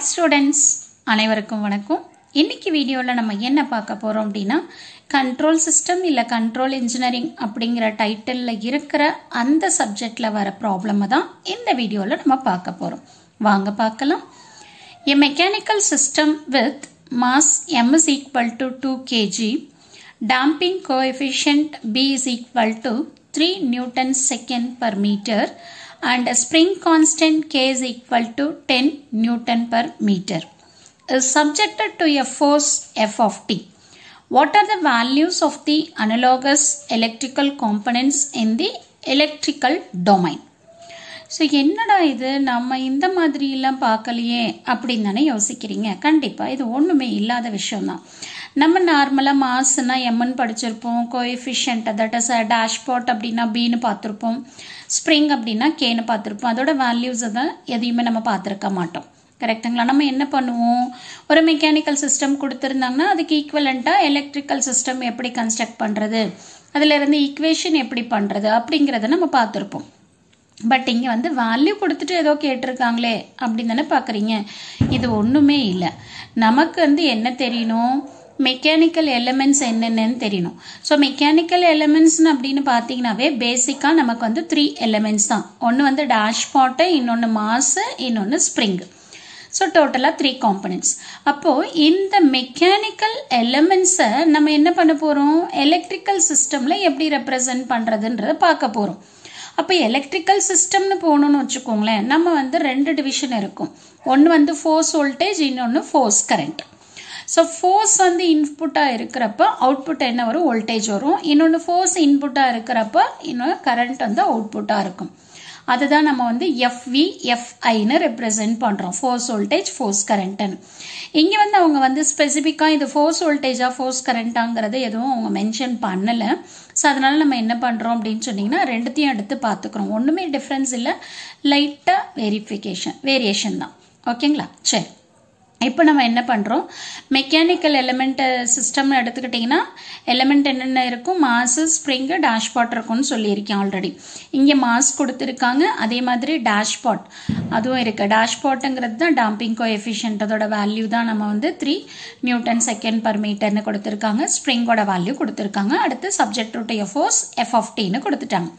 Hi students, அனைவருக்கும் வணக்கம். இன்னைக்கு வீடியோல நம்ம என்ன பார்க்க போறோம் அப்படினா கண்ட்ரோல் சிஸ்டம் இல்ல கண்ட்ரோல் இன்ஜினியரிங் அப்படிங்கற டைட்டில்ல இருக்கிற அந்த சப்ஜெக்ட்ல வர ப்ராப்ளம் தான் இந்த வீடியோல நம்ம பார்க்க போறோம். வாங்க பார்க்கலாம். A mechanical system with mass m is equal to 2 kg, damping coefficient b is equal to 3 Newton second per meter and a spring constant k is equal to 10 Newton per meter is subjected to a force F of t. What are the values of the analogous electrical components in the electrical domain? So என்னடா இது நம்ம இந்த மாதிரி எல்லாம் பார்க்கலையே அப்படின்னு தானே யோசிக்கிறீங்க. கண்டிப்பா இது ஒண்ணுமே இல்லாத விஷயம் தான். நம்ம நார்மலா மாஸ்னா mன்னு படிச்சிருப்போம், கோஎஃபிஷியன்ட் தட் இஸ் டேஷ்பாட் அப்படின்னா bன்னு பார்த்திருப்போம், ஸ்ப்ரிங் அப்படின்னா kன்னு பார்த்திருப்போம். அதோட வேல்யூஸ் தான் எதையுமே நம்ம பார்த்திருக்க மாட்டோம். கரெக்ட்டுங்களா? நம்ம என்ன பண்ணுவோம், ஒரு மெக்கானிக்கல் சிஸ்டம் கொடுத்திருந்தாங்கன்னா அதுக்கு ஈக்குவலண்டா எலக்ட்ரிக்கல் சிஸ்டம் எப்படி கன்ஸ்ட்ரக்ட் பண்றது, அதுல இருந்து ஈக்குவேஷன் எப்படி பண்றது அப்படிங்கறத நம்ம பார்த்திருப்போம். பட் இங்க வந்து வேல்யூ கொடுத்துட்டு ஏதோ கேட்டிருக்காங்களே அப்படின்னு தானே பாக்குறீங்க. இது ஒண்ணுமே இல்லை. நமக்கு வந்து என்ன தெரியணும், மெக்கானிக்கல் எலிமெண்ட்ஸ் என்னென்னு தெரியணும். ஸோ மெக்கானிக்கல் எலிமெண்ட்ஸ் அப்படின்னு பார்த்தீங்கன்னாவே பேசிக்கா நமக்கு வந்து 3 எலிமெண்ட்ஸ் தான். ஒன்று வந்து டேஷ்பாட்டு, இன்னொன்று மாஸ், இன்னொன்று ஸ்ப்ரிங். ஸோ டோட்டலாக 3 காம்பனன்ட்ஸ். அப்போ இந்த மெக்கானிக்கல் எலிமெண்ட்ஸை நம்ம என்ன பண்ண போறோம், எலக்ட்ரிக்கல் சிஸ்டம்ல எப்படி ரெப்ரசன்ட் பண்றதுன்றத பார்க்க போறோம். அப்போ எலக்ட்ரிக்கல் சிஸ்டம்னு போகணும்னு வச்சுக்கோங்களேன், நம்ம வந்து 2 டிவிஷன் இருக்கும். ஒன்று வந்து ஃபோர்ஸ் வோல்டேஜ், இன்னொன்று ஃபோர்ஸ் கரண்ட். ஸோ ஃபோர்ஸ் வந்து இன்புட்டாக இருக்கிறப்ப அவுட்புட் என்ன வரும், வோல்டேஜ் வரும். இன்னொன்று ஃபோர்ஸ் இன்புட்டாக இருக்கிறப்ப இன்னொன்று கரண்ட் வந்து அவுட்புட்டாக இருக்கும். அதுதான் நம்ம வந்து எஃப்வி எஃப்ஐன்னு ரெப்ரசென்ட் பண்ணுறோம், ஃபோர்ஸ் வோல்டேஜ் ஃபோர்ஸ் கரண்ட்னு. இங்கே வந்து அவங்க வந்து ஸ்பெசிஃபிக்காக இது ஃபோர்ஸ் வோல்டேஜா ஃபோர்ஸ் கரண்டாங்கிறது எதுவும் அவங்க மென்ஷன் பண்ணலை. ஸோ அதனால நம்ம என்ன பண்ணுறோம் அப்படின்னு சொன்னீங்கன்னா ரெண்டுத்தையும் எடுத்து பார்த்துக்கிறோம். ஒன்றுமே டிஃப்ரென்ஸ் இல்லை, லைட்டாக வேரியேஷன் தான். ஓகேங்களா? சரி, இப்போ நம்ம என்ன பண்ணுறோம், மெக்கானிக்கல் எலிமெண்ட் சிஸ்டம்னு எடுத்துக்கிட்டிங்கன்னா எலிமெண்ட் என்னென்ன இருக்கும், மாஸ், ஸ்ப்ரிங்கு, டேஷ்பாட் இருக்கும்னு சொல்லியிருக்கேன் ஆல்ரெடி. இங்கே மாஸ் கொடுத்துருக்காங்க, அதே மாதிரி டேஷ்பாட் அதுவும் இருக்குது. டேஷ்பாட்டுங்கிறது தான் டாம்பிங் கோஎஃபிஷியன்ட், அதோட வேல்யூ தான் நம்ம வந்து 3 Newton second per meterன்னு கொடுத்துருக்காங்க. ஸ்ப்ரிங்கோட வேல்யூ கொடுத்துருக்காங்க. அடுத்து subject to a force F of டின்னு கொடுத்துட்டாங்க.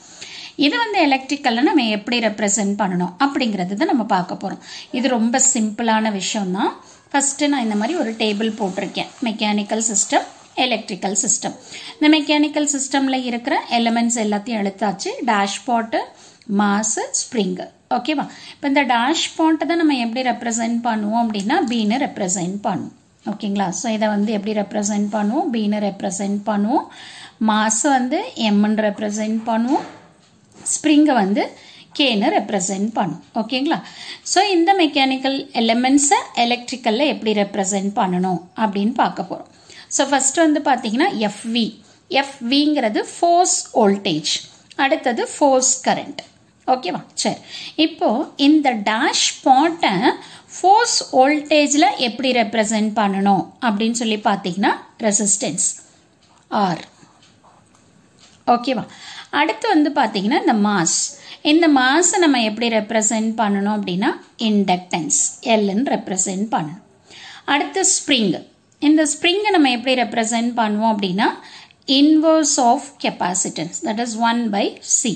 இது வந்து எலக்ட்ரிக்கல்ல நம்ம எப்படி ரெப்ரசென்ட் பண்ணணும் அப்படிங்கிறது தான் நம்ம பார்க்க போறோம். இது ரொம்ப சிம்பிளான விஷயம் தான். ஃபர்ஸ்ட் நான் இந்த மாதிரி ஒரு டேபிள் போட்டிருக்கேன், மெக்கானிக்கல் சிஸ்டம், எலக்ட்ரிக்கல் சிஸ்டம். இந்த மெக்கானிக்கல் சிஸ்டம்ல இருக்கிற எலிமெண்ட்ஸ் எல்லாத்தையும் எழுத்தாச்சு, டேஷ்பாட், மாஸ், ஸ்ப்ரிங். ஓகேவா? இப்போ இந்த டேஷ்பாட்டை தான் நம்ம எப்படி ரெப்ரசென்ட் பண்ணுவோம் அப்படின்னா பீன்னு ரெப்ரசென்ட் பண்ணுவோம். ஓகேங்களா? ஸோ இதை வந்து எப்படி ரெப்ரசென்ட் பண்ணுவோம், பீன்னு ரெப்ரசென்ட் பண்ணுவோம். மாஸ் வந்து எம்ன்னு ரெப்ரசென்ட் பண்ணுவோம். ஸ்ப்ரிங்கை வந்து கேன்னு ரெப்ரசென்ட் பண்ணும். ஓகேங்களா? ஸோ இந்த மெக்கானிக்கல் எலிமெண்ட்ஸை எலக்ட்ரிக்கல்ல எப்படி ரெப்ரசென்ட் பண்ணணும் அப்படின்னு பார்க்க போறோம். ஸோ ஃபர்ஸ்ட் வந்து பார்த்தீங்கன்னா எஃப்வி. எஃப்விங்கிறது ஃபோர்ஸ் வோல்டேஜ், அடுத்தது ஃபோர்ஸ் கரண்ட். ஓகேவா? சரி, இப்போ இந்த டேஷ் பாட்டை ஃபோர்ஸ் வோல்டேஜ்ல எப்படி ரெப்ரசென்ட் பண்ணணும் அப்படின்னு சொல்லி பார்த்தீங்கன்னா ரெசிஸ்டன்ஸ் ஆர். ஓகேவா? அடுத்து வந்து பார்த்தீங்கன்னா இந்த மாஸ். இந்த மாஸை நம்ம எப்படி ரெப்ரசென்ட் பண்ணணும் அப்படின்னா இண்டக்டன்ஸ் எல்ன்னு ரெப்ரசென்ட் பண்ணணும். அடுத்து ஸ்ப்ரிங். இந்த ஸ்ப்ரிங்கை நம்ம எப்படி ரெப்ரசென்ட் பண்ணுவோம் அப்படின்னா inverse of capacitance, that is 1/c.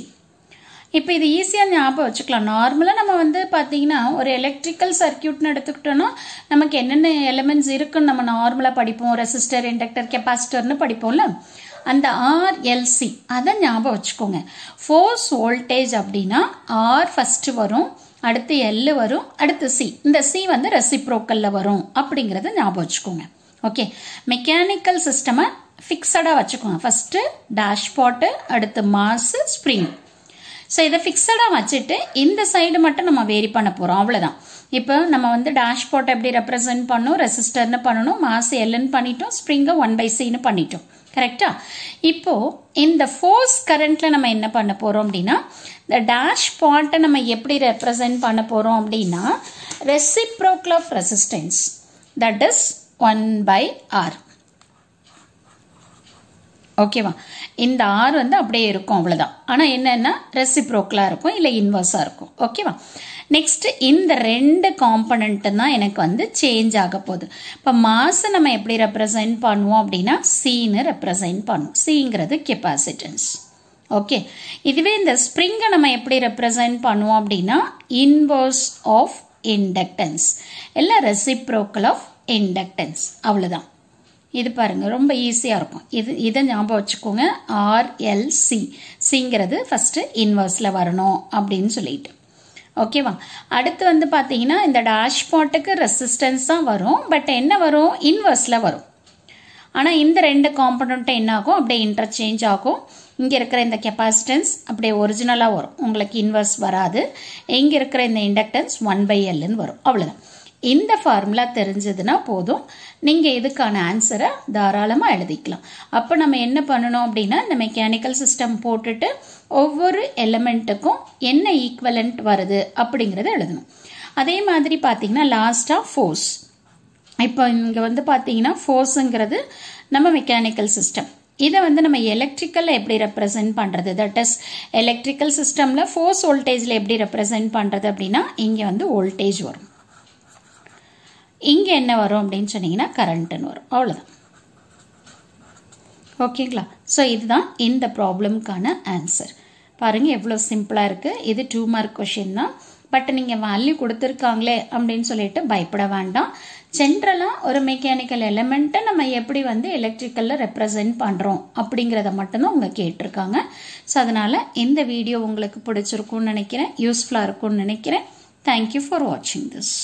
இப்போ இது ஈஸியாக ஞாபகம் வச்சுக்கலாம். நார்மலாக நம்ம வந்து பார்த்தீங்கன்னா ஒரு எலக்ட்ரிக்கல் சர்க்கியூட்னு எடுத்துக்கிட்டோம்னா நமக்கு என்னென்ன எலிமெண்ட்ஸ் இருக்குன்னு நம்ம நார்மலாக படிப்போம், ரெசிஸ்டர், இண்டக்டர், கெப்பாசிட்டர்னு படிப்போம்ல. அந்த ஆர்எல்சி அதை ஞாபகம் வச்சுக்கோங்க. ஃபோர்ஸ் வோல்டேஜ் அப்படின்னா ஆர் ஃபர்ஸ்ட் வரும், அடுத்து எல் வரும், அடுத்து சி. இந்த சி வந்து ரெசிப்ரோக்கல்ல வரும் அப்படிங்கறத ஞாபகம் வச்சுக்கோங்க. ஓகே, மெக்கானிக்கல் சிஸ்டமை ஃபிக்ஸடா வச்சுக்கோங்க. ஃபர்ஸ்ட் டேஷ்பாட், அடுத்து மாஸ், ஸ்ப்ரிங். ஸோ இதை ஃபிக்ஸடாக வச்சுட்டு இந்த சைடு மட்டும் நம்ம வேரி பண்ண போகிறோம், அவ்வளோதான். இப்போ நம்ம வந்து டேஷ்பாட் எப்படி ரெப்ரசென்ட் பண்ணணும், ரெசிஸ்டர்னு பண்ணணும், மாஸ் எல்ன்னு பண்ணிட்டோம், ஸ்ப்ரிங்கை 1/cன்னு பண்ணிட்டோம். கரெக்டா? இப்போ இந்த ஃபோர்ஸ் கரண்ட்ல நம்ம என்ன பண்ண போறோம் அப்படின்னா இந்த டேஷ்பாட்டை நம்ம எப்படி ரெப்ரசென்ட் பண்ண போறோம் அப்படின்னா reciprocal of resistance, that is 1/r. ஓகேவா? இந்த R வந்து அப்படியே இருக்கும், அவ்வளோதான். ஆனால் என்னென்னா ரெசிப்ரோக்கலாக இருக்கும், இல்லை இன்வர்ஸாக இருக்கும். ஓகேவா? நெக்ஸ்ட் இந்த ரெண்டு காம்பனண்ட்டு தான் எனக்கு வந்து சேஞ்ச் ஆக போகுது. இப்போ மாஸை நம்ம எப்படி ரெப்ரசன்ட் பண்ணுவோம் அப்படின்னா சீன்னு ரெப்ரசன்ட் பண்ணுவோம். சிங்கிறது கெப்பாசிட்டன்ஸ். ஓகே, இதுவே இந்த ஸ்ப்ரிங்கை நம்ம எப்படி ரெப்ரசன்ட் பண்ணுவோம் அப்படின்னா இன்வர்ஸ் ஆஃப் இண்டக்டன்ஸ், இல்லை ரெசிப்ரோக்கல் ஆஃப் இண்டக்டன்ஸ். அவ்வளோதான். இது பாருங்க, ரொம்ப ஈஸியாக இருக்கும். இதை ஞாபகம் வச்சுக்கோங்க. RLC, சிங்கிறது ஃபஸ்ட்டு இன்வர்ஸில் வரணும் அப்படின்னு சொல்லிட்டு. ஓகேவா? அடுத்து வந்து பார்த்தீங்கன்னா இந்த டேஷ்பாட்டுக்கு ரெசிஸ்டன்ஸ் தான் வரும், பட் என்ன வரும்? இன்வர்ஸில் வரும். ஆனால் இந்த ரெண்டு காம்பனண்ட்டும் என்ன ஆகும்? அப்படியே இன்டர்சேஞ்ச் ஆகும். இங்கே இருக்கிற இந்த கெப்பாசிட்டன்ஸ் அப்படியே ஒரிஜினலாக வரும், உங்களுக்கு இன்வர்ஸ் வராது. இங்கே இருக்கிற இந்த இண்டக்டன்ஸ் 1/Lன்னு வரும். அவ்வளோதான். இந்த ஃபார்முலா தெரிஞ்சதுன்னா போதும், நீங்கள் இதுக்கான ஆன்சரை தாராளமாக எழுதிக்கலாம். அப்போ நம்ம என்ன பண்ணணும் அப்படின்னா இந்த மெக்கானிக்கல் சிஸ்டம் போட்டுட்டு ஒவ்வொரு எலிமெண்ட்டுக்கும் என்ன ஈக்குவலண்ட் வருது அப்படிங்கிறத எழுதணும். அதே மாதிரி பார்த்தீங்கன்னா லாஸ்ட்டாக ஃபோர்ஸ். இப்போ இங்கே வந்து பார்த்தீங்கன்னா ஃபோர்ஸுங்கிறது நம்ம மெக்கானிக்கல் சிஸ்டம். இதை வந்து நம்ம எலக்ட்ரிக்கலில் எப்படி ரெப்ரசன்ட் பண்ணுறது, தட் இஸ் எலக்ட்ரிக்கல் சிஸ்டமில் ஃபோர்ஸ் வோல்டேஜில் எப்படி ரெப்ரசன்ட் பண்ணுறது அப்படின்னா இங்கே வந்து வோல்டேஜ் வரும், இங்கே என்ன வரும் அப்படின்னு சொன்னீங்கன்னா கரண்ட்டுன்னு வரும். அவ்வளோதான். ஓகேங்களா? ஸோ இதுதான் இந்த ப்ராப்ளம்க்கான ஆன்சர். பாருங்கள் எவ்வளோ சிம்பிளாக இருக்குது. இது 2 மார்க் கொஷின் தான். பட் நீங்கள் வேல்யூ கொடுத்துருக்காங்களே அப்படின்னு சொல்லிட்டு பயப்பட வேண்டாம். ஜென்ரலாக ஒரு மெக்கானிக்கல் எலிமெண்ட்டை நம்ம எப்படி வந்து எலக்ட்ரிக்கலில் ரெப்ரசன்ட் பண்ணுறோம் அப்படிங்கிறத மட்டும்தான் அவங்க கேட்டிருக்காங்க. ஸோ அதனால் இந்த வீடியோ உங்களுக்கு பிடிச்சிருக்கும்னு நினைக்கிறேன், யூஸ்ஃபுல்லாக இருக்கும்னு நினைக்கிறேன். தேங்க்யூ ஃபார் வாட்சிங் திஸ்.